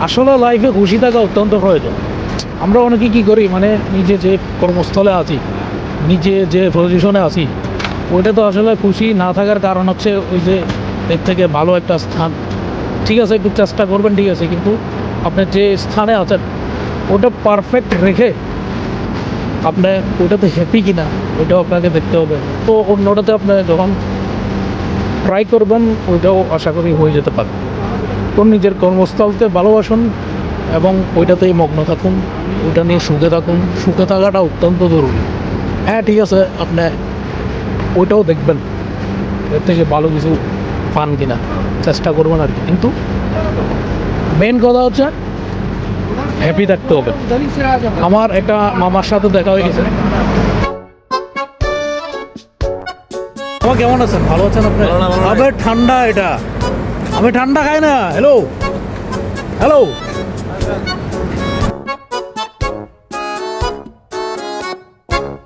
আসলে লাইফে খুশি থাকা অত্যন্ত প্রয়োজন। আমরা অনেকে কী করি, মানে নিজে যে কর্মস্থলে আছি, নিজে যে পজিশনে আছি, ওইটা তো আসলে খুশি না থাকার কারণ হচ্ছে ওই যে এর থেকে ভালো একটা স্থান। ঠিক আছে, একটু চেষ্টা করবেন, ঠিক আছে, কিন্তু আপনার যে স্থানে আছেন ওটা পারফেক্ট রেখে আপনার ওটাতে হ্যাপি কিনা ওইটাও আপনাকে দেখতে হবে। তো অন্যটাতে আপনি যখন ট্রাই করবেন ওইটাও আশা করি হয়ে যেতে পারে। তো নিজের কর্মস্থলকে ভালোবাসুন এবং ওইটাতেই মগ্ন থাকুন, ওইটা নিয়ে সুখে থাকুন। সুখে থাকাটা অত্যন্ত জরুরি। হ্যাঁ, ঠিক আছে, আপনি ওইটাও দেখবেন এর থেকে ভালো কিছু পান কিনা, চেষ্টা করবেন আর কি। কিন্তু মেন কথা হচ্ছে হ্যাপি থাকতে হবে। আমার একটা মামার সাথে দেখা হয়ে গেছে। আমার কেমন আছেন? ভালো আছেন আপনি? আবার ঠান্ডা, এটা আমি ঠান্ডা খাই না। Hello hello